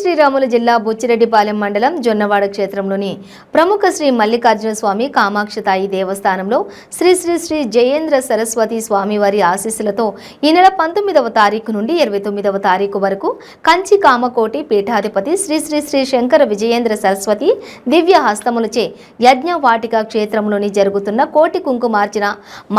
శ్రీరాములు జిల్లా బుచ్చిరెడ్డిపాలెం మండలం జొన్నవాడ క్షేత్రంలోని ప్రముఖ శ్రీ మల్లికార్జున స్వామి కామాక్షతాయి దేవస్థానంలో శ్రీ శ్రీ శ్రీ జయేంద్ర సరస్వతి స్వామివారి ఆశీస్సులతో ఈ నెల 19వ తారీఖు నుండి 29వ తారీఖు వరకు కంచి కామకోటి పీఠాధిపతి శ్రీ శ్రీ శ్రీ శంకర విజయేంద్ర సరస్వతి దివ్య హస్తములచే యజ్ఞవాటిక క్షేత్రంలోని జరుగుతున్న కోటి కుంకుమార్చన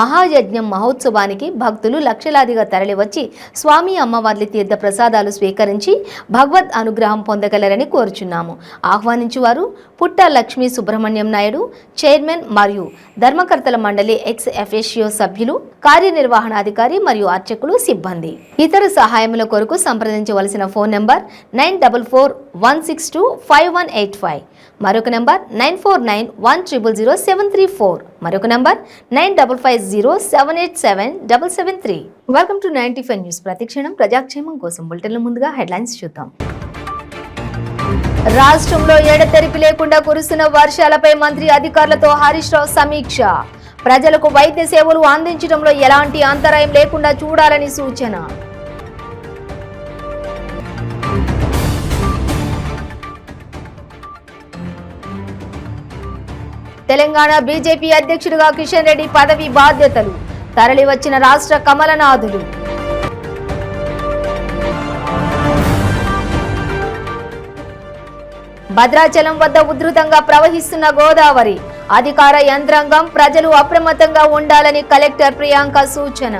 మహాయజ్ఞం మహోత్సవానికి భక్తులు లక్షలాదిగా తరలివచ్చి స్వామి అమ్మవార్ల తీర్థ ప్రసాదాలు స్వీకరించి భగవద్ అనుగ్రహం పొందగలరని కోరుచున్నాము. ఆహ్వానించువారు పుట్ట లక్ష్మీ సుబ్రహ్మణ్యం నాయుడు, చైర్మన్ మరియు ధర్మకర్తల మండలి ఎక్స్ ఎఫ్ఎషియో సభ్యులు, కార్యనిర్వహణాధికారి మరియు అర్చకులు, సిబ్బంది. ఇతర సహాయముల కొరకు సంప్రదించవలసిన ఫోన్ నంబర్ 9441625185, మరొక నంబర్ 9491000734, మరొక నంబర్ 9550787773. Welcome to 95 news. ప్రతిక్షణం ప్రజాక్షేమం కోసం బులెటిన్ల ముందుగా హెడ్లైన్స్ చూద్దాం. రాష్ట్రంలో ఎడతెరిపి లేకుండా కురుస్తున్న వర్షాలపై మంత్రి అధికారులతో హరీష్ రావు సమీక్ష. ప్రజలకు వైద్య సేవలు అందించడంలో ఎలాంటి అంతరాయం లేకుండా చూడాలని సూచన. తెలంగాణ బీజేపీ అధ్యక్షుడిగా కిషన్ రెడ్డి పదవి బాధ్యతలు. తరలివచ్చిన రాష్ట్ర కమలనాథులు. భద్రాచలం వద్ద ఉధృతంగా ప్రవహిస్తున్న గోదావరి. అధికార యంత్రాంగం, ప్రజలు అప్రమత్తంగా ఉండాలని కలెక్టర్ ప్రియాంక సూచన.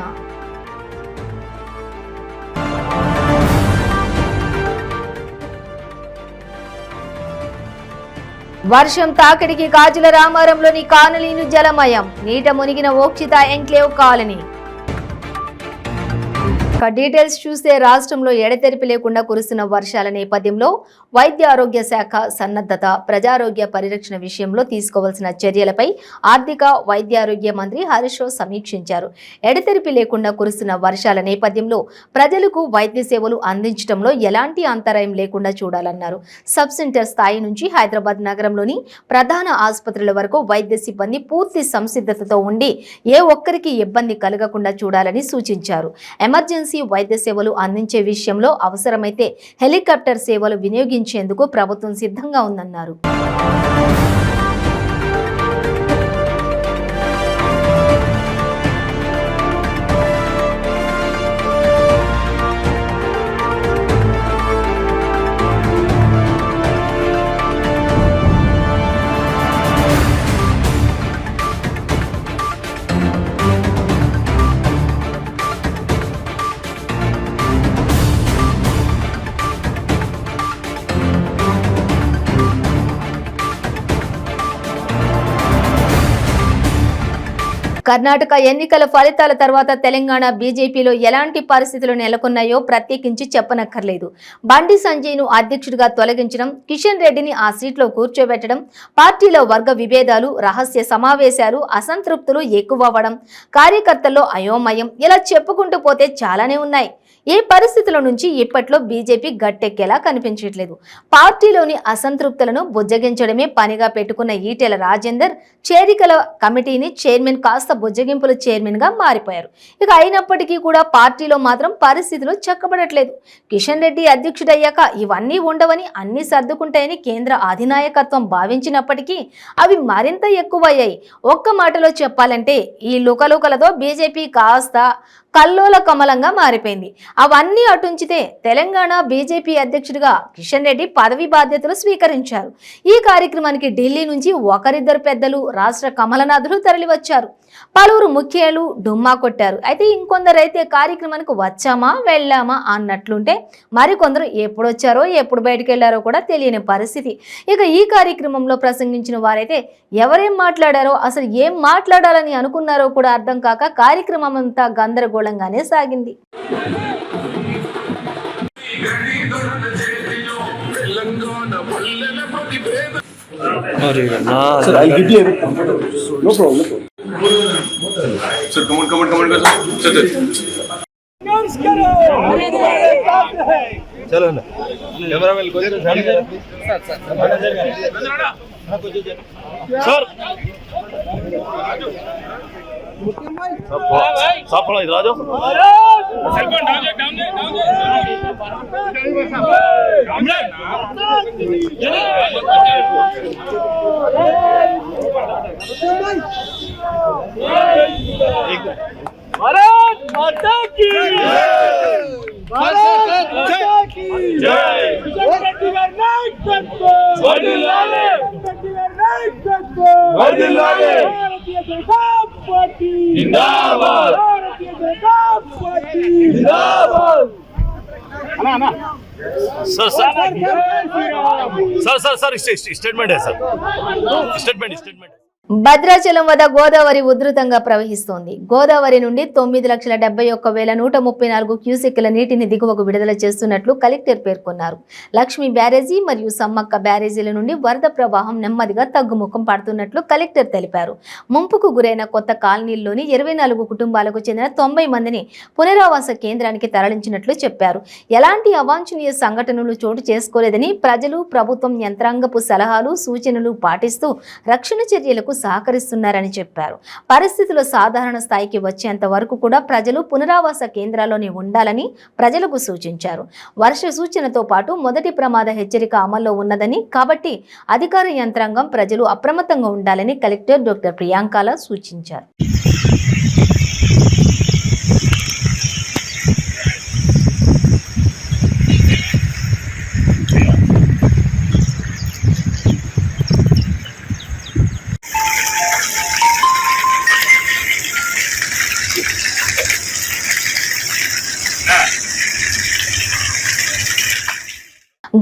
వర్షం తాకిడికి గాజుల రామారంలోని కాలనీలు జలమయం. నీట మునిగిన ఓక్షిత ఎంక్లేవ్ కాలనీ. డీటెయిల్స్ చూస్తే రాష్ట్రంలో ఎడతెరిపి లేకుండా కురుస్తున్న వర్షాల నేపథ్యంలో వైద్య ఆరోగ్య శాఖ సన్నద్ధత, ప్రజారోగ్య పరిరక్షణ విషయంలో తీసుకోవాల్సిన చర్యలపై ఆర్థిక వైద్య ఆరోగ్య మంత్రి హరీష్ రావు సమీక్షించారు. ఎడతెరిపి లేకుండా కురుస్తున్న వర్షాల నేపథ్యంలో ప్రజలకు వైద్య సేవలు అందించడంలో ఎలాంటి అంతరాయం లేకుండా చూడాలన్నారు. సబ్ సెంటర్ స్థాయి నుంచి హైదరాబాద్ నగరంలోని ప్రధాన ఆసుపత్రుల వరకు వైద్య సిబ్బంది పూర్తి సంసిద్ధతతో ఉండి ఏ ఒక్కరికి ఇబ్బంది కలగకుండా చూడాలని సూచించారు. ఎమర్జెన్సీ వైద్య సేవలు అందించే విషయంలో అవసరమైతే హెలికాప్టర్ సేవలు వినియోగించేందుకు ప్రభుత్వం సిద్ధంగా ఉందన్నారు. కర్ణాటక ఎన్నికల ఫలితాల తర్వాత తెలంగాణ బీజేపీలో ఎలాంటి పరిస్థితులు నెలకొన్నాయో ప్రత్యేకించి చెప్పనక్కర్లేదు. బండి సంజయ్ను అధ్యక్షుడిగా తొలగించడం, కిషన్ రెడ్డిని ఆ సీట్లో కూర్చోబెట్టడం, పార్టీలో వర్గ విభేదాలు, రహస్య సమావేశాలు, అసంతృప్తులు ఎక్కువవ్వడం, కార్యకర్తల్లో అయోమయం, ఇలా చెప్పుకుంటూ పోతే చాలానే ఉన్నాయి. ఈ పరిస్థితుల నుంచి ఇప్పట్లో బీజేపీ గట్టెక్కేలా కనిపించట్లేదు. పార్టీలోని అసంతృప్తులను బుజ్జగించడమే పనిగా పెట్టుకున్న ఈటెల రాజేందర్ చేరికల కమిటీని చైర్మన్ కాస్త బుజ్జగింపుల చైర్మన్ గా మారిపోయారు. ఇక అయినప్పటికీ కూడా పార్టీలో మాత్రం పరిస్థితులు చక్కబడట్లేదు. కిషన్ రెడ్డి అధ్యక్షుడయ్యాక ఇవన్నీ ఉండవని, అన్ని సర్దుకుంటాయని కేంద్ర అధినాయకత్వం భావించినప్పటికీ అవి మరింత ఎక్కువయ్యాయి. ఒక్క మాటలో చెప్పాలంటే ఈ లుకలుకలతో బీజేపీ కాస్త కల్లోల కమలంగా మారిపోయింది. అవన్నీ అటుంచితే తెలంగాణ బీజేపీ అధ్యక్షుడిగా కిషన్ రెడ్డి పదవి బాధ్యతలు స్వీకరించారు. ఈ కార్యక్రమానికి ఢిల్లీ నుంచి ఒకరిద్దరు పెద్దలు, రాష్ట్ర కమలనాథులు తరలివచ్చారు. పలువురు ముఖ్యులు డుమ్మా కొట్టారు. అయితే ఇంకొందరైతే కార్యక్రమానికి వచ్చామా వెళ్ళామా అన్నట్లుంటే మరికొందరు ఎప్పుడొచ్చారో ఎప్పుడు బయటకు వెళ్లారో కూడా తెలియని పరిస్థితి. ఇక ఈ కార్యక్రమంలో ప్రసంగించిన వారైతే ఎవరేం మాట్లాడారో, అసలు ఏం మాట్లాడాలని అనుకున్నారో కూడా అర్థం కాక కార్యక్రమం అంతా గందరగోళంగానే సాగింది. Sir, come on, sir. चलो ना कैमरा मैन कोई सर सर साफ पड़ा इधर आ जाओ। भारत माता की भारत माता की जय। भारतीय जनता पार्टी जिंदाबाद। भारतीय जनता पार्टी जिंदाबाद। सर स्टेटमेंट है सर स्टेटमेंट భద్రాచలం వద్ద గోదావరి ఉధృతంగా ప్రవహిస్తోంది. గోదావరి నుండి 9,71,134 క్యూసెక్కుల నీటిని దిగువకు విడుదల చేస్తున్నట్లు కలెక్టర్ పేర్కొన్నారు. లక్ష్మీ బ్యారేజీ మరియు సమ్మక్క బ్యారేజీల నుండి వరద ప్రవాహం నెమ్మదిగా తగ్గుముఖం పడుతున్నట్లు కలెక్టర్ తెలిపారు. ముంపుకు గురైన కొత్త కాలనీల్లోని 24 కుటుంబాలకు చెందిన 90 మందిని పునరావాస కేంద్రానికి తరలించినట్లు చెప్పారు. ఎలాంటి అవాంఛనీయ సంఘటనలు చోటు చేసుకోలేదని, ప్రజలు ప్రభుత్వం యంత్రాంగపు సలహాలు సూచనలు పాటిస్తూ రక్షణ చర్యలకు సహకరిస్తున్నారని చెప్పారు. పరిస్థితులు సాధారణ స్థాయికి వచ్చేంత వరకు కూడా ప్రజలు పునరావాస కేంద్రాల్లోనే ఉండాలని ప్రజలకు సూచించారు. వర్ష సూచనతో పాటు మొదటి ప్రమాద హెచ్చరిక అమల్లో ఉన్నదని, కాబట్టి అధికార యంత్రాంగం ప్రజలు అప్రమత్తంగా ఉండాలని కలెక్టర్ డాక్టర్ ప్రియాంకాల సూచించారు.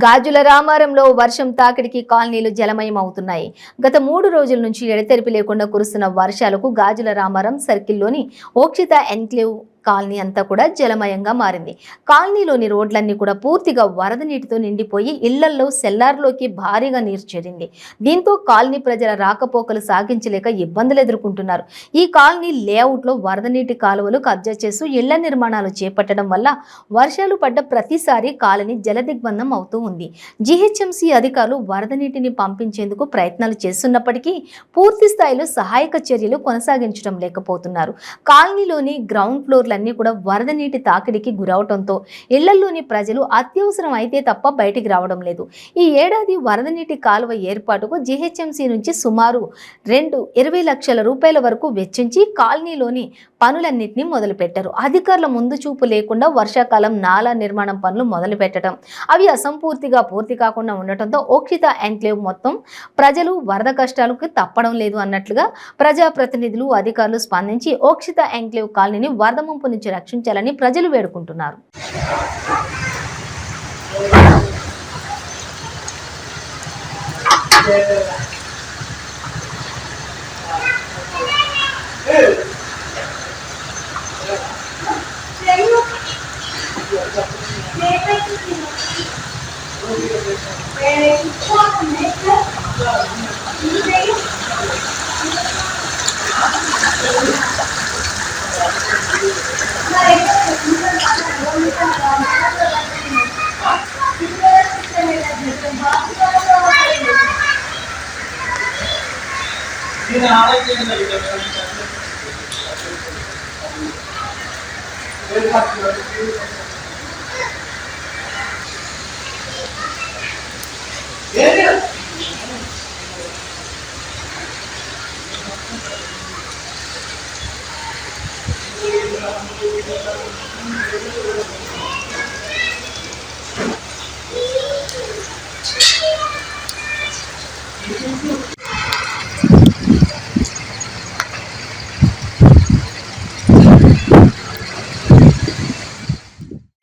గాజుల రామారంలో వర్షం తాకిడికి కాలనీలు జలమయం అవుతున్నాయి. గత 3 రోజుల నుంచి ఎడతెరిపి లేకుండా కురుస్తున్న వర్షాలకు గాజుల రామారం సర్కిల్లోని ఓక్షిత ఎన్క్లేవ్ కాలనీ అంతా కూడా జలమయంగా మారింది. కాలనీలోని రోడ్లన్నీ కూడా పూర్తిగా వరద నీటితో నిండిపోయి ఇళ్లల్లో సెల్లార్లోకి భారీగా నీరు చేరింది. దీంతో కాలనీ ప్రజల రాకపోకలు సాగించలేక ఇబ్బందులు ఎదుర్కొంటున్నారు. ఈ కాలనీ లేఅవుట్లో వరద నీటి కాలువలు కబ్జా చేస్తూ ఇళ్ల నిర్మాణాలు చేపట్టడం వల్ల వర్షాలు పడ్డ ప్రతిసారి కాలనీ జలదిగ్బంధం అవుతూ ఉంది. జీహెచ్ఎంసీ అధికారులు వరద నీటిని పంపించేందుకు ప్రయత్నాలు చేస్తున్నప్పటికీ పూర్తి స్థాయిలో సహాయక చర్యలు కొనసాగించడం లేకపోతున్నారు. కాలనీలోని గ్రౌండ్ ఫ్లోర్ అన్ని కూడా వరద నీటి తాకిడికి గురవడంతో ఇళ్లలోని ప్రజలు అత్యవసరం అయితే తప్ప బయటికి రావడం లేదు. ఈ ఏడాది వరద నీటి కాలువ ఏర్పాటుకు జీహెచ్ఎంసీ నుంచి సుమారు 20 లక్షల రూపాయల వరకు వెచ్చించి కాలనీలోని పనులన్నింటినీ మొదలుపెట్టారు. అధికారుల ముందు చూపు లేకుండా వర్షాకాలం నాలా నిర్మాణం పనులు మొదలుపెట్టడం, అవి అసంపూర్తిగా పూర్తి కాకుండా ఉండటంతో ఓక్షిత ఎన్క్లేవ్ మొత్తం ప్రజలు వరద కష్టాలకు తప్పడం లేదు అన్నట్లుగా ప్రజాప్రతినిధులు అధికారులు స్పందించి ఓక్షిత ఎన్క్లేవ్ కాలనీని వరద ముంపు నుంచి రక్షించాలని ప్రజలు వేడుకుంటున్నారు.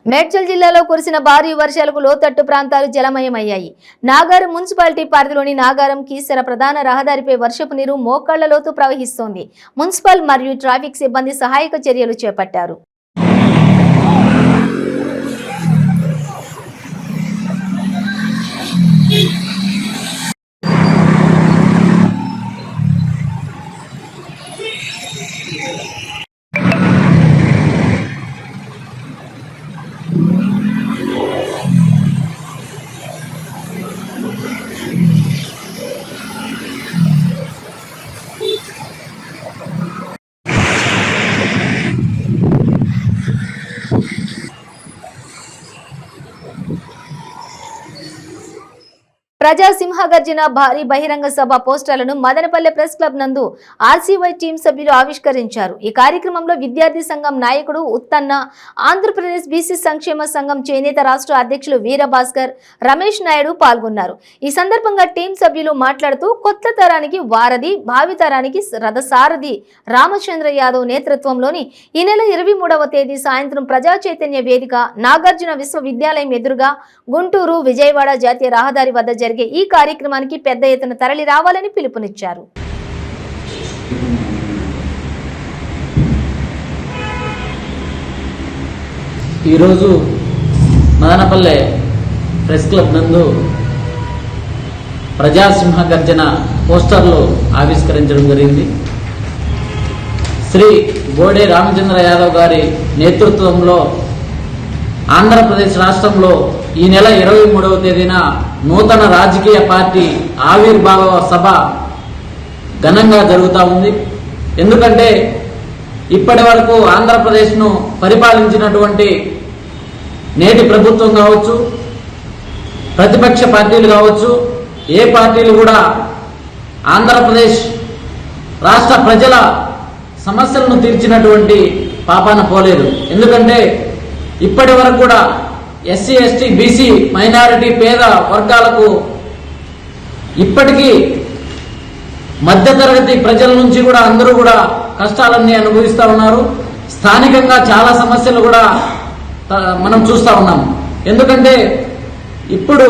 మేడ్చల్ జిల్లాలో కురిసిన భారీ వర్షాలకు లోతట్టు ప్రాంతాలు జలమయమయ్యాయి. నాగారం మున్సిపాలిటీ పరిధిలోని నాగారం కీసర ప్రధాన రహదారిపై వర్షపు నీరు మోకాళ్ల లోతు ప్రవహిస్తోంది. మున్సిపల్ మరియు ట్రాఫిక్ సిబ్బంది సహాయక చర్యలు చేపట్టారు. ప్రజా సింహగర్జన భారీ బహిరంగ సభ పోస్టర్లను మదనపల్లె ప్రెస్ క్లబ్ నందు ఆర్సీవై టీం సభ్యులు ఆవిష్కరించారు. ఈ కార్యక్రమంలో విద్యార్థి సంఘం నాయకుడు ఉత్తన్న, ఆంధ్రప్రదేశ్ బీసీ సంక్షేమ సంఘం చేనేత రాష్ట్ర అధ్యక్షులు వీరభాస్కర్, రమేష్ నాయుడు పాల్గొన్నారు. ఈ సందర్భంగా టీం సభ్యులు మాట్లాడుతూ కొత్త తరానికి వారధి, భావితరానికి రథసారథి రామచంద్ర యాదవ్ నేతృత్వంలోని ఈ నెల 23వ తేదీ సాయంత్రం ప్రజా చైతన్య వేదిక నాగార్జున విశ్వవిద్యాలయం ఎదురుగా గుంటూరు విజయవాడ జాతీయ రహదారి వద్ద జరిగే ఈ కార్యక్రమానికి పెద్ద ఎత్తున తరలి రావాలని పిలుపునిచ్చారు. ఈరోజు మదనపల్లె ప్రెస్ క్లబ్ నందు ప్రజాసింహ గర్జన పోస్టర్లు ఆవిష్కరించడం జరిగింది. శ్రీ బోడే రామచంద్ర యాదవ్ గారి నేతృత్వంలో ఆంధ్రప్రదేశ్ రాష్ట్రంలో ఈ నెల 23వ తేదీన నూతన రాజకీయ పార్టీ ఆవిర్భావ సభ ఘనంగా జరుగుతూ ఉంది. ఎందుకంటే ఇప్పటి వరకు ఆంధ్రప్రదేశ్ను పరిపాలించినటువంటి నేటి ప్రభుత్వం కావచ్చు, ప్రతిపక్ష పార్టీలు కావచ్చు, ఏ పార్టీలు కూడా ఆంధ్రప్రదేశ్ రాష్ట్ర ప్రజల సమస్యలను తీర్చినటువంటి పాపాన పోలేదు. ఎందుకంటే ఇప్పటి వరకు కూడా ఎస్సీ, ఎస్టీ, బీసీ, మైనారిటీ, పేద వర్గాలకు ఇప్పటికీ మధ్యతరగతి ప్రజల నుంచి కూడా అందరూ కూడా కష్టాలన్నీ అనుభవిస్తూ ఉన్నారు. స్థానికంగా చాలా సమస్యలు కూడా మనం చూస్తూ ఉన్నాం. ఎందుకంటే ఇప్పుడు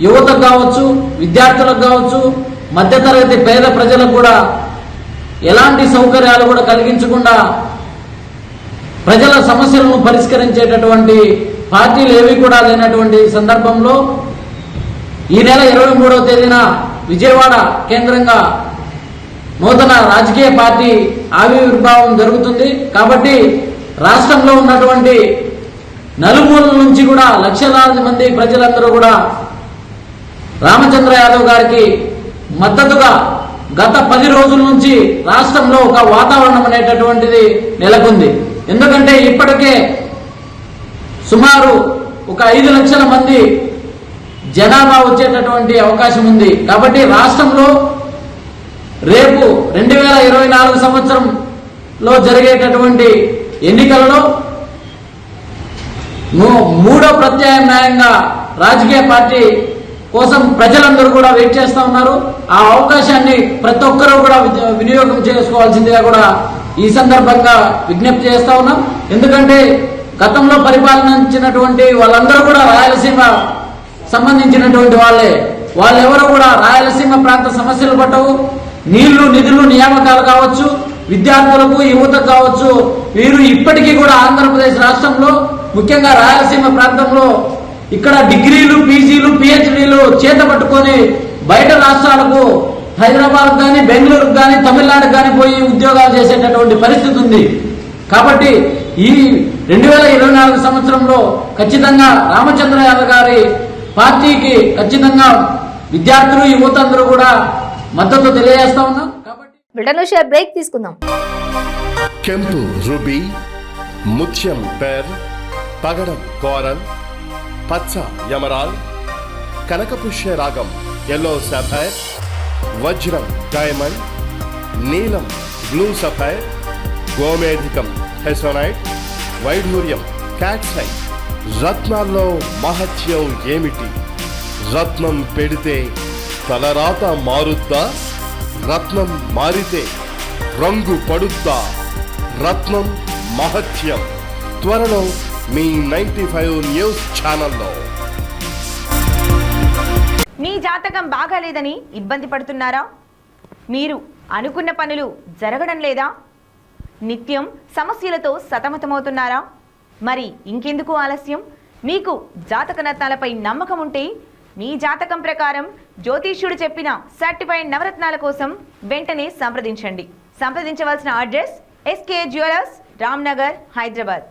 యువతకు కావచ్చు, విద్యార్థులకు కావచ్చు, మధ్యతరగతి పేద ప్రజలకు కూడా ఎలాంటి సౌకర్యాలు కూడా కలిగించకుండా ప్రజల సమస్యలను పరిష్కరించేటటువంటి పార్టీలు ఏవి కూడా లేనటువంటి సందర్భంలో ఈ నెల 23వ తేదీన విజయవాడ కేంద్రంగా నూతన రాజకీయ పార్టీ ఆవిర్భావం జరుగుతుంది. కాబట్టి రాష్ట్రంలో ఉన్నటువంటి నలుమూలల నుంచి కూడా లక్షలాది మంది ప్రజలందరూ కూడా రామచంద్ర యాదవ్ గారికి మద్దతుగా గత 10 రోజుల నుంచి రాష్ట్రంలో ఒక వాతావరణం అనేటటువంటిది నెలకొంది. ఎందుకంటే ఇప్పటికే సుమారు ఒక 5 లక్షల మంది జనాభా వచ్చేటటువంటి అవకాశం ఉంది. కాబట్టి రాష్ట్రంలో రేపు 2024 సంవత్సరంలో జరిగేటటువంటి ఎన్నికలలో మూడో ప్రత్యామ్నాయంగా రాజకీయ పార్టీ కోసం ప్రజలందరూ కూడా వెయిట్ చేస్తూ ఉన్నారు. ఆ అవకాశాన్ని ప్రతి ఒక్కరూ కూడా వినియోగం చేసుకోవాల్సిందిగా కూడా ఈ సందర్భంగా విజ్ఞప్తి చేస్తా ఉన్నాం. ఎందుకంటే గతంలో పరిపాలించినటువంటి వాళ్ళందరూ కూడా రాయలసీమ సంబంధించినటువంటి వాళ్ళెవరూ కూడా రాయలసీమ ప్రాంత సమస్యలు పట్టవు. నీళ్లు, నిధులు, నియామకాలు కావచ్చు, విద్యార్థులకు, యువతకు కావచ్చు, వీరు ఇప్పటికీ కూడా ఆంధ్రప్రదేశ్ రాష్ట్రంలో ముఖ్యంగా రాయలసీమ ప్రాంతంలో ఇక్కడ డిగ్రీలు, పీజీలు, పిహెచ్డీలు చేత పట్టుకొని బయట రాష్ట్రాలకు, హైదరాబాద్ కానీ, బెంగళూరుకు కానీ, తమిళనాడుకు కానీ పోయి ఉద్యోగాలు చేసేటటువంటి పరిస్థితి ఉంది. కాబట్టి ఈ 2024 సంవత్సరంలో ఖచ్చితంగా రామచంద్ర యాదవ్ గారి పార్టీకి ఖచ్చితంగా విద్యార్థులు, యువత అందరూ కూడా మద్దతు తెలియజేస్తా ఉన్నాం. కాబట్టి బ్రేక్ తీసుకుందాం. ಕೆಂಪು ರುಬಿ, ಮುತ್ಯಂ ಪೆರ್, పగడం కోరల్, పచ్చ యమరాల్, కనకపుష్య రాగం ఎల్లో సఫైర్, వజ్రం డైమండ్, నీలం బ్లూ సఫైర్, గోమేధికం హెసోనైట్, వైఢూర్యం క్యాట్సైట్. రత్నాల్లో మహత్యం ఏమిటి? రత్నం పెడితే తలరాత మారుద్దా? రత్నం మారితే రంగు పడుద్దా? రత్నం మహత్యం త్వరలో మీ 95 న్యూస్ ఛానల్లో. మీ జాతకం బాగాలేదని ఇబ్బంది పడుతున్నారా? మీరు అనుకున్న పనులు జరగడం లేదా? నిత్యం సమస్యలతో సతమతమవుతున్నారా? మరి ఇంకెందుకు ఆలస్యం? మీకు జాతక రత్నాలపై నమ్మకం ఉంటే మీ జాతకం ప్రకారం జ్యోతిష్యుడు చెప్పిన సర్టిఫైడ్ నవరత్నాల కోసం వెంటనే సంప్రదించవలసిన address SK jewellers, Ramnagar, Hyderabad.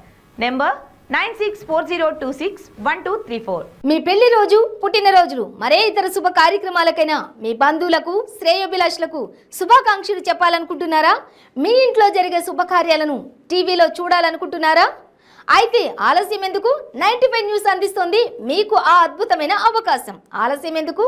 Number 9640261234. మీ పెళ్లి రోజు, పుట్టినరోజులు, మరే ఇతర శుభ కార్యక్రమాలకైనా మీ బంధువులకు, శ్రేయోభిలాషులకు శుభాకాంక్షలు చెప్పాలనుకుంటున్నారా? మీ ఇంట్లో జరిగే శుభకార్యాలను టీవీలో చూడాలనుకుంటున్నారా? అయితే ఆలస్యం ఎందుకు? 95 న్యూస్ అందిస్తోంది మీకు ఆ అద్భుతమైన అవకాశం. ఆలస్యం ఎందుకు?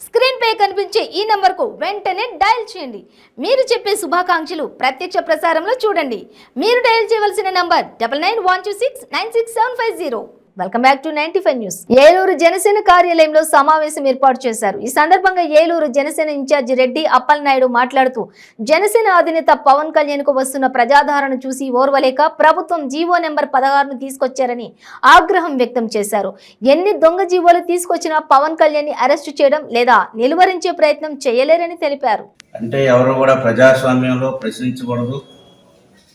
స్క్రీన్ పై కనిపించే ఈ నంబర్కు వెంటనే డయల్ చేయండి. మీరు చెప్పే శుభాకాంక్షలు ప్రత్యక్ష ప్రసారంలో చూడండి. మీరు డయల్ చేయవలసిన number 9912696750. Welcome back to 95 news. Eluru Janasena కార్యాలయంలో సమావేశం ఏర్పాటు చేశారు. ఈ సందర్భంగా ఏలూరు జనసేన ఇన్ఛార్జి రెడ్డి అప్పలనాయుడు మాట్లాడుతూ జనసేన అధినేత పవన్ కళ్యాణ్ కు వస్తున్న ప్రజాదరణ చూసి ఓర్వలేక ప్రభుత్వం జీవో నెంబర్ 16ను తీసుకొచ్చారని ఆగ్రహం వ్యక్తం చేశారు. ఎన్ని దొంగ జీవోలు తీసుకొచ్చినా పవన్ కళ్యాణ్ ని అరెస్టు చేయడం లేదా నిలువరించే ప్రయత్నం చేయలేరని తెలిపారు. అంటే ఎవరు కూడా ప్రజాస్వామ్యంలో ప్రశ్నించకూడదు.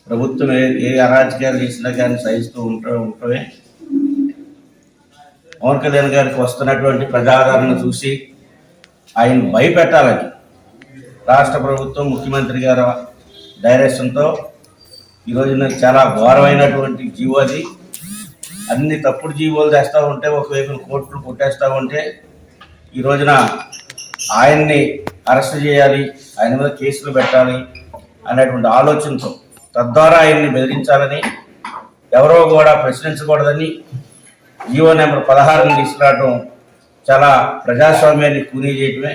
ప్రభుత్వం ఏ అరాజకాలు చేసినా కానీ సహిస్తూ ఉంటమే. పవన్ కళ్యాణ్ గారికి వస్తున్నటువంటి ప్రజాదరణ చూసి ఆయన భయపెట్టాలని రాష్ట్ర ప్రభుత్వం ముఖ్యమంత్రి గారి డైరెక్షన్తో ఈరోజున చాలా ఘోరమైనటువంటి జీవో అది. అన్ని తప్పుడు జీవోలు తెస్తూ ఉంటే ఒకవైపు కోర్టులు కొట్టేస్తూ ఉంటే ఈ రోజున ఆయన్ని అరెస్ట్ చేయాలి, ఆయన మీద కేసులు పెట్టాలి అనేటువంటి ఆలోచనతో తద్వారా ఆయన్ని బెదిరించాలని, ఎవరో కూడా ప్రశ్నించకూడదని జీవో నెంబర్ 16ని తీసుకురావడం చాలా ప్రజాస్వామ్యాన్ని కూనీ చేయటమే.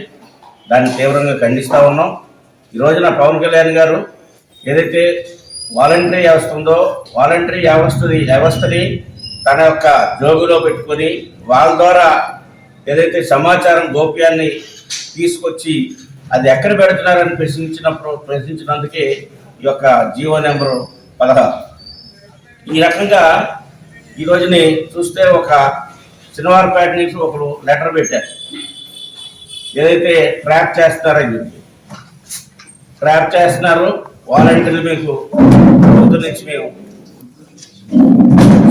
దాన్ని తీవ్రంగా ఖండిస్తూ ఉన్నాం. ఈ రోజున పవన్ కళ్యాణ్ గారు ఏదైతే వాలంటరీ వ్యవస్థ ఉందో వాలంటరీ వ్యవస్థని తన యొక్క జోబులో పెట్టుకొని వాళ్ళ ద్వారా ఏదైతే సమాచారం గోప్యాన్ని తీసుకొచ్చి అది ఎక్కడ పెడుతున్నారని ప్రశ్నించినందుకే ఈ యొక్క జీవో నెంబరు 16. ఈ రకంగా ఈ రోజుని చూస్తే ఒక శనివారపేట నుంచి ఒకరు లెటర్ పెట్టారు, ఏదైతే ట్రాప్ చేస్తున్నారు వాలంటీర్లు మీకు ప్రభుత్వం నుంచి మేము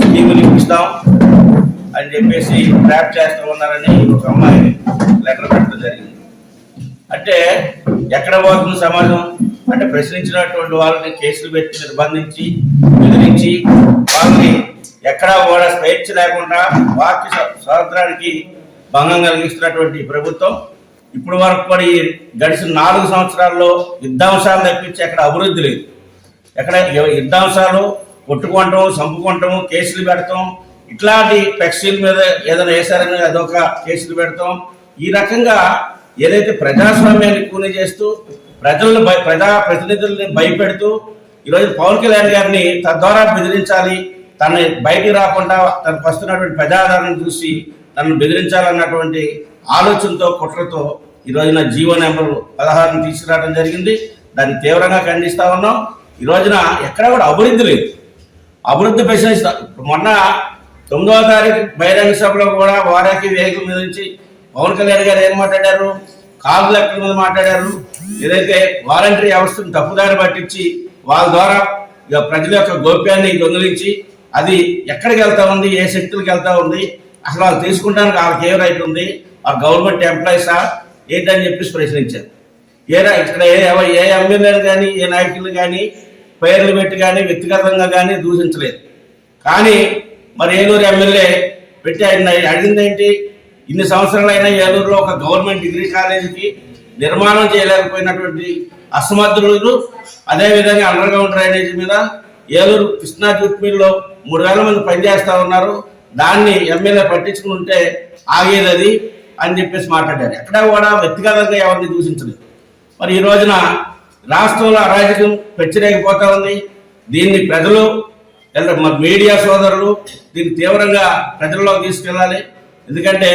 స్కీములు ఇప్పిస్తాం అని చెప్పేసి ట్రాప్ చేస్తూ ఉన్నారని ఒక అమ్మాయి లెటర్ పెట్టడం జరిగింది. అంటే ఎక్కడ పోతుంది సమాజం అంటే ప్రశ్నించినటువంటి వాళ్ళని కేసులు పెట్టి నిర్బంధించి బెదిరించి వాళ్ళని ఎక్కడా కూడా స్వేచ్ఛ లేకుండా వాక్య స్వాతంత్రానికి భంగం కలిగిస్తున్నటువంటి ప్రభుత్వం ఇప్పుడు వరకు కూడా ఈ గడిచిన 4 సంవత్సరాల్లో యుద్ధాంశాలు తప్పించి ఎక్కడ అభివృద్ధి లేదు. ఎక్కడ యుద్ధాంశాలు కొట్టుకోవటం, చంపుకోవటం, కేసులు పెడతాం, ఇట్లాంటి ఫ్లెక్సీల మీద ఏదైనా వేశారని అదొక కేసులు పెడతాం. ఈ రకంగా ఏదైతే ప్రజాస్వామ్యాన్ని కూని చేస్తూ ప్రజాప్రతినిధుల్ని భయపెడుతూ ఈరోజు పవన్ కళ్యాణ్ గారిని తద్వారా బెదిరించాలి, తను బయటికి రాకుండా తనకు వస్తున్నటువంటి ప్రజాదరణ చూసి తనను బెదిరించాలన్నటువంటి ఆలోచనతో కుట్రతో ఈ రోజున జీవో నెంబర్ 16ని తీసుకురావడం జరిగింది. దాన్ని తీవ్రంగా ఖండిస్తా ఉన్నాం. ఈ రోజున ఎక్కడ కూడా అభివృద్ధి లేదు, అభివృద్ధి ప్రశ్నిస్తా. మొన్న 9వ తారీఖు బహిరంగ సభలో కూడా వారాకి వేదికల మీద నుంచి పవన్ కళ్యాణ్ గారు ఏం మాట్లాడారు? కాలు లెక్కల మీద మాట్లాడారు. ఏదైతే వాలంటరీ వ్యవస్థను తప్పుదారి పట్టించి వాళ్ళ ద్వారా ప్రజల యొక్క గోప్యాన్ని దొంగిలించి అది ఎక్కడికి వెళ్తా ఉంది, ఏ శక్తులకు వెళ్తా ఉంది, అసలు వాళ్ళు తీసుకుంటానికి వాళ్ళకి ఏ రైట్ ఉంది, ఆ గవర్నమెంట్ ఎంప్లాయీసా ఏంటని చెప్పేసి ప్రశ్నించారు. ఇక్కడ ఏ ఎమ్మెల్యేలు కానీ ఏ నాయకులు కానీ పేర్లు పెట్టి కానీ వ్యక్తిగతంగా కానీ దూషించలేదు. కానీ మరి ఏలూరు ఎమ్మెల్యే పెట్టి ఆయన అడిగింది ఏంటి? ఇన్ని సంవత్సరాలైనా ఏలూరులో ఒక గవర్నమెంట్ డిగ్రీ కాలేజీకి నిర్మాణం చేయలేకపోయినటువంటి అసమర్థులు, అదేవిధంగా అండర్ గ్రౌండ్ డ్రైనేజీ మీద ఏలూరు కృష్ణా జూట్ మిల్లో 3000 మంది పనిచేస్తూ ఉన్నారు, దాన్ని ఎమ్మెల్యే పట్టించుకుని ఉంటే ఆగేది అది అని చెప్పేసి మాట్లాడారు. ఎక్కడా కూడా వ్యక్తిగతంగా ఎవరిని దూషించలేదు. మరి ఈ రోజున రాష్ట్రంలో అరాజకం పెచ్చరేగిపోతా ఉంది. దీన్ని ప్రజలు మీడియా సోదరులు దీన్ని తీవ్రంగా ప్రజల్లోకి తీసుకెళ్ళాలి. ఎందుకంటే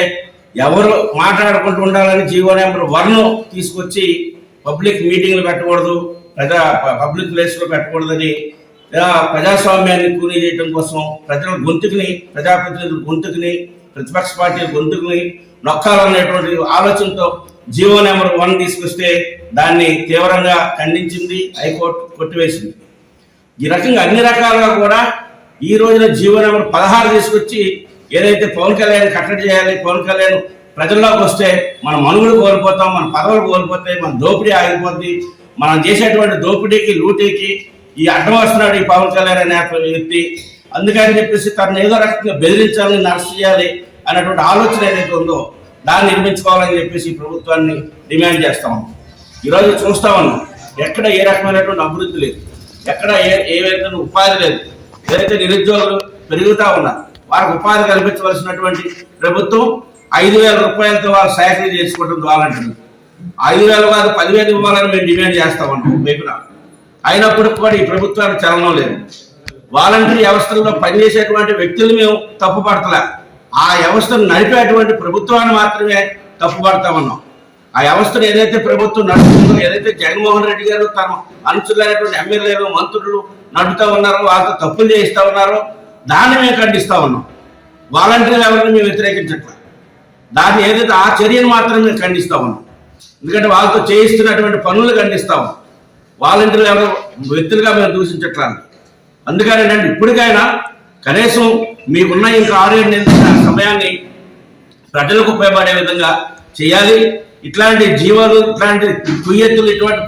ఎవరు మాట్లాడుకుంటూ ఉండాలని జీవో నెంబర్ 1 తీసుకొచ్చి పబ్లిక్ మీటింగ్లు పెట్టకూడదు, పబ్లిక్ ప్లేస్లో పెట్టకూడదని ప్రజాస్వామ్యాన్ని కూనీ చేయడం కోసం ప్రజల గొంతుకుని, ప్రజాప్రతినిధుల గొంతుకుని, ప్రతిపక్ష పార్టీల గొంతుకుని నొక్కాలనేటువంటి ఆలోచనతో జీవో నెంబర్ 1 తీసుకొస్తే దాన్ని తీవ్రంగా ఖండించింది, హైకోర్టు కొట్టివేసింది. ఈ రకంగా అన్ని రకాలుగా కూడా ఈ రోజున జీవో నెంబర్ 16 తీసుకొచ్చి ఏదైతే పవన్ కళ్యాణ్ కట్టడి చేయాలి, పవన్ కళ్యాణ్ ప్రజల్లోకి వస్తే మన మనుగడ కోల్పోతాం, మన పదవులు కోల్పోతాయి, మన దోపిడీ ఆగిపోద్ది, మనం చేసేటువంటి దోపిడీకి లూటీకి ఈ అడ్డం వస్తున్నాడు ఈ పవన్ కళ్యాణ్ అనే వ్యక్తి, అందుకని చెప్పేసి తనను ఏదో రకంగా బెదిరించాలని, అరెస్ట్ చేయాలి అనేటువంటి ఆలోచన ఏదైతే ఉందో దాన్ని నిర్మించుకోవాలని చెప్పేసి ప్రభుత్వాన్ని డిమాండ్ చేస్తాం. ఈరోజు చూస్తా ఉన్నాం ఎక్కడ ఏ రకమైనటువంటి అభివృద్ధి లేదు, ఎక్కడ ఏ విధంగా ఉపాధి లేదు. ఏదైతే నిరుద్యోగులు పెరుగుతూ ఉన్నారు వారికి ఉపాధి కల్పించవలసినటువంటి ప్రభుత్వం 5,000 రూపాయలతో వాళ్ళు సేకరణ చేసుకోవడం వాలంటీర్లు 5,000 కాదు 10,000 ఇవ్వాలని మేము డిమాండ్ చేస్తా ఉన్నాం వైపున. అయినప్పటికీ కూడా ఈ ప్రభుత్వానికి చలనం లేదు. వాలంటీర్ వ్యవస్థలో పనిచేసేటువంటి వ్యక్తులు మేము తప్పుపడతలే, ఆ వ్యవస్థను నడిపేటువంటి ప్రభుత్వాన్ని మాత్రమే తప్పుపడతా ఉన్నాం. ఆ వ్యవస్థను ఏదైతే ప్రభుత్వం నడుపుతుందో, ఏదైతే జగన్మోహన్ రెడ్డి గారు తన అనుచులైనటువంటి ఎమ్మెల్యేలు మంత్రులు నడుపుతా ఉన్నారో, వాళ్ళతో తప్పులు చేయిస్తా ఉన్నారో దాన్ని మేము ఖండిస్తా ఉన్నాం. వాలంటీర్లు ఎవరిని మేము వ్యతిరేకించట్లేదు, దాన్ని ఏదైతే ఆ చర్యను మాత్రం మేము ఖండిస్తా ఉన్నాం. ఎందుకంటే వాళ్ళతో చేయిస్తున్నటువంటి పనులు ఖండిస్తా ఉన్నాం. వాలంటీర్లు ఎవరు వ్యక్తులుగా మేము దూషించట్లేదు. అందుకనేనండి ఇప్పటికైనా కనీసం మీకున్న ఇంకా 6-7 నెలల సమయాన్ని ప్రజలకు ఉపయోగపడే విధంగా చేయాలి. ఇట్లాంటి జీవాలు, ఇట్లాంటి కుయ్యెత్తులు, ఇటువంటి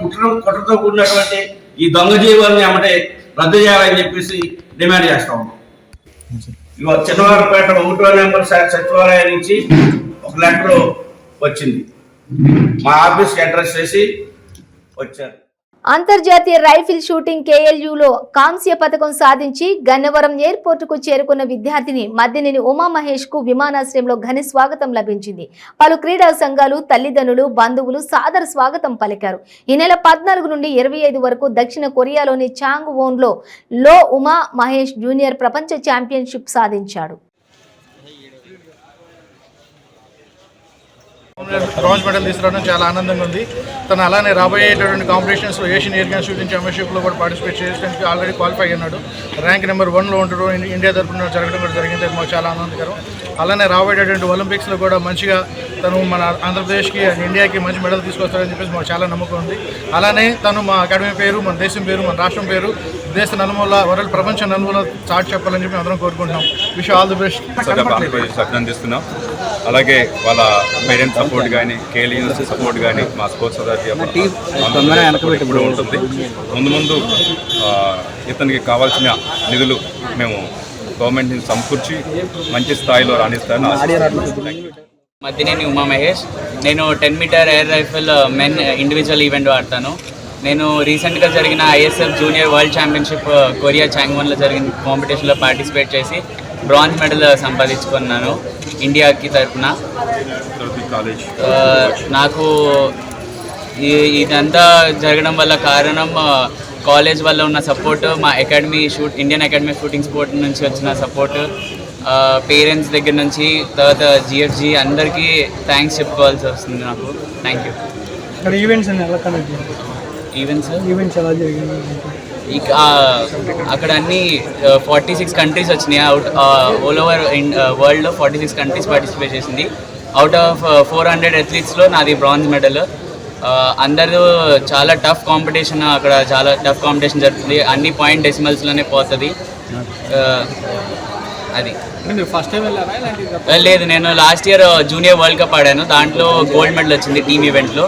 కుట్రతో కూడినటువంటి ఈ దొంగ జీవాలని ఏమంటే రద్దు చేయాలని చెప్పేసి డిమాండ్ చేస్తా ఉన్నాం. ఇగో చిన్నవారిపేట 1వ నెంబర్ సచివాలయం నుంచి ఒక లెటర్ వచ్చింది, మా ఆఫీస్కి అడ్రస్ చేసి వచ్చారు. అంతర్జాతీయ రైఫిల్ షూటింగ్ KLUలో కాంస్య పథకం సాధించి గన్నవరం ఎయిర్పోర్టుకు చేరుకున్న విద్యార్థిని మద్దినేని ఉమామహేష్ కు విమానాశ్రయంలో ఘన స్వాగతం లభించింది. పలు క్రీడా సంఘాలు, తల్లిదండ్రులు, బంధువులు సాదర స్వాగతం పలికారు. ఈ నెల 14 నుండి 25 వరకు దక్షిణ కొరియాలోని చాంగ్వోన్లో లో ఉమా మహేష్ జూనియర్ ప్రపంచ ఛాంపియన్షిప్ సాధించాడు. బ్రాంజ్ మెడల్ తీసుకురావడం చాలా ఆనందంగా ఉంది. తను అలానే రాబోయేటటువంటి కాంపిటీషన్స్లో ఏషియన్ ఎయిర్ గన్ షూటింగ్ ఛాంపియన్షిప్లో కూడా పార్టిసిపేట్ చేయడానికి ఆల్రెడీ క్వాలిఫై అయ్యాడు. ర్యాంక్ నెంబర్ 1లో ఉంటాడు. ఇండియా తరఫున జరగడం కూడా జరిగింది, అది మాకు చాలా ఆనందకరం. అలానే రాబోయేటటువంటి ఒలింపిక్స్లో కూడా మంచిగా తను మన ఆంధ్రప్రదేశ్కి అండ్ ఇండియాకి మంచి మెడల్ తీసుకొస్తాడని చెప్పేసి మాకు చాలా నమ్మకం ఉంది. అలానే తను మా అకాడమీ పేరు, మన దేశం పేరు, మన రాష్ట్రం పేరు దేశ నలుమూల వరల్డ్ ప్రపంచ నలుమూల చాటి చెప్పాలని చెప్పి అందరం కోరుకుంటున్నాం. Wish all the best. అభినందిస్తున్నాం. అలాగే వాళ్ళ పేరెంట్స్ సపోర్ట్ కానీ, KLU సపోర్ట్ కానీ, మా స్పోర్ట్స్ అథారిటీ ఎప్పుడు ఉంటుంది. ముందు ఇతనికి కావాల్సిన నిధులు మేము గవర్నమెంట్ నుంచి సమకూర్చి మంచి స్థాయిలో రాణిస్తారని. మద్దినేని ఉమా మహేష్. నేను 10 metre air rifle men individual event ఆడతాను. నేను రీసెంట్గా జరిగిన ISF junior world championship Korea చాంగ్వన్లో జరిగిన కాంపిటీషన్లో పార్టిసిపేట్ చేసి బ్రాంజ్ మెడల్ సంపాదించుకున్నాను ఇండియాకి తరఫున. నాకు ఇదంతా జరగడం వల్ల కారణం కాలేజ్ వల్ల ఉన్న సపోర్ట్, మా academy Indian academy shooting sport నుంచి వచ్చిన సపోర్ట్, పేరెంట్స్ దగ్గర నుంచి, తర్వాత GFG అందరికీ థ్యాంక్స్ చెప్పుకోవాల్సి వస్తుంది నాకు. Thank you. ఈవెంట్స్ ఎలా జరిగింది? అక్కడ అన్ని 46 కంట్రీస్ వచ్చినాయి. ఆల్ ఓవర్ వరల్డ్లో 46 కంట్రీస్ పార్టిసిపేట్ చేసింది. అవుట్ ఆఫ్ 400 అథ్లీట్స్లో నాది బ్రాంజ్ మెడల్. అందరూ చాలా టఫ్ కాంపిటీషన్, అక్కడ చాలా టఫ్ కాంపిటీషన్ జరుగుతుంది. అన్ని పాయింట్ డెసిమల్స్లోనే పోతుంది. అది ఫస్ట్ టైం లేదు, నేను last year junior world cup ఆడాను, దాంట్లో గోల్డ్ మెడల్ వచ్చింది టీమ్ ఈవెంట్లో.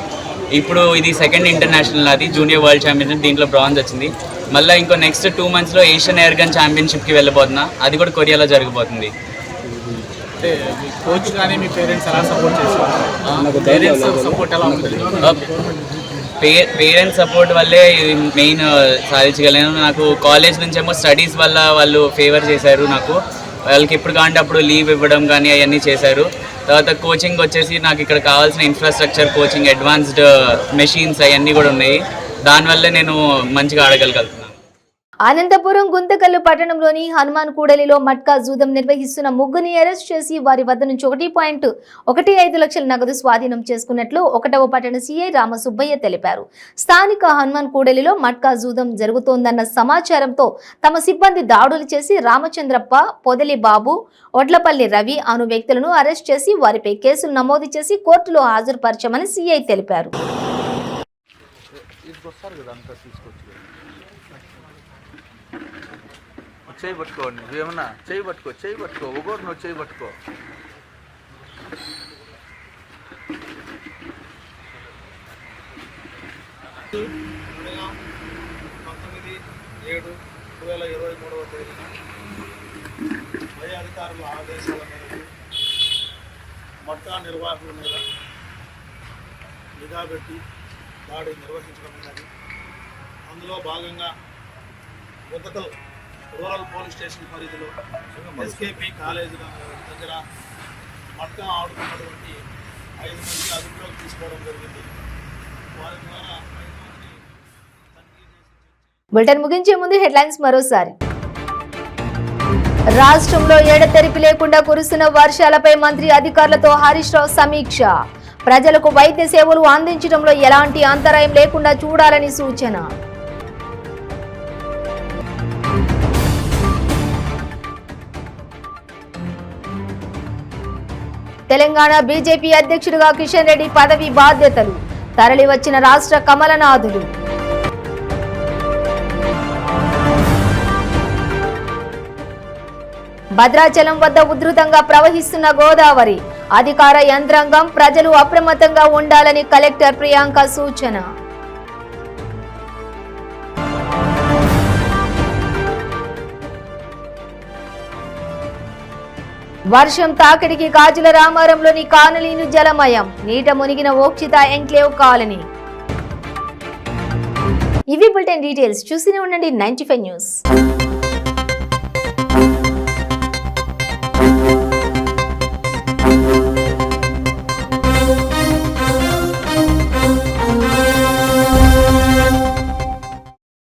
ఇప్పుడు ఇది సెకండ్ ఇంటర్నేషనల్, అది జూనియర్ వరల్డ్ ఛాంపియన్షిప్, దీంట్లో బ్రాంజ్ వచ్చింది. మళ్ళీ ఇంకో నెక్స్ట్ 2 monthsలో ఏషియన్ ఎయిర్ గన్ ఛాంపియన్షిప్కి వెళ్ళబోతున్నా, అది కూడా కొరియాలో జరగబోతుంది. కోచ్ కానీ మీ పేరెంట్స్ ఎలా సపోర్ట్ చేస్తారు? పేరెంట్స్ సపోర్ట్ ఎలా ఉంటుంది? పేరెంట్స్ సపోర్ట్ వల్లే ఇది మెయిన్ సాధించగలను. నాకు కాలేజ్ నుంచేమో స్టడీస్ వల్ల వాళ్ళు ఫేవర్ చేశారు. నాకు వాళ్ళకి ఎప్పుడు కావాలంటే అప్పుడు లీవ్ ఇవ్వడం కానీ అవన్నీ చేశారు. తర్వాత కోచింగ్ వచ్చేసి నాకు ఇక్కడ కావాల్సిన ఇన్ఫ్రాస్ట్రక్చర్, కోచింగ్, అడ్వాన్స్డ్ మెషిన్స్ అవన్నీ కూడా ఉన్నాయి. దానివల్లే నేను మంచిగా ఆడగలుగుతున్నాను. అనంతపురం గుంతకల్లు పట్టణంలోని హనుమాన్ కూడలిలో మట్కా జూదం నిర్వహిస్తున్న ముగ్గురిని అరెస్ట్ చేసి వారి వద్ద నుంచి 1.15 లక్షల నగదు స్వాధీనం చేసుకున్నట్లు 1వ పట్టణ CI రామసుబ్బయ్య తెలిపారు. స్థానిక హనుమాన్ కూడలిలో మట్కా జూదం జరుగుతోందన్న సమాచారంతో తమ సిబ్బంది దాడులు చేసి రామచంద్రప్ప, పొదలి బాబు, ఒడ్లపల్లి రవి అను వ్యక్తులను అరెస్ట్ చేసి వారిపై కేసులు నమోదు చేసి కోర్టులో హాజరుపరచామని CI తెలిపారు. చేయి పట్టుకో, నువ్వేమన్నా చేయి పట్టుకో, ఒకరు నువ్వు చేయి పట్టుకో. పై అధికారుల ఆదేశాల మేరకు మట్టా నిర్వాహకుల మీద నిఘా పెట్టి దాడి నిర్వహించడం అనేది. అందులో భాగంగా గుంతకల్ రూరల్ పోలీస్ స్టేషన్ పరిధిలో ఎస్కేపీ కాలేజ్ దగ్గర మట్కా ఆడుతున్నటువంటి 5 మంది అదుపులోకి తీసుకోవడం జరిగింది. వారి ద్వారా 5 మందిని తనిఖీ చేసి బులెటిన్ ముగించే ముందు హెడ్లైన్స్ మరోసారి. రాష్ట్రంలో ఎడతెరిపి లేకుండా కురుస్తున్న వర్షాలపై మంత్రి అధికారులతో హరీష్ రావు సమీక్ష. ప్రజలకు వైద్య సేవలు అందించడంలో ఎలాంటి అంతరాయం లేకుండా చూడాలని సూచన. తెలంగాణ బీజేపీ అధ్యక్షుడిగా కిషన్ రెడ్డి పదవి బాధ్యతలు. తరలివచ్చిన రాష్ట్ర కమలనాథులు. భద్రాచలం వద్ద ఉధృతంగా ప్రవహిస్తున్న గోదావరి. అధికార యంత్రాంగం ప్రజలు అప్రమత్తంగా ఉండాలని కలెక్టర్ ప్రియాంక సూచన. వర్షం తాకిడికి గాజుల రామారంలోని కాలనీలు జలమయం. నీట మునిగిన ఓక్షిత ఎంక్లేవ్ కాలనీ. ఇవి బులెటిన్ డీటెయిల్స్. చూస్తూనే ఉండండి 95 న్యూస్.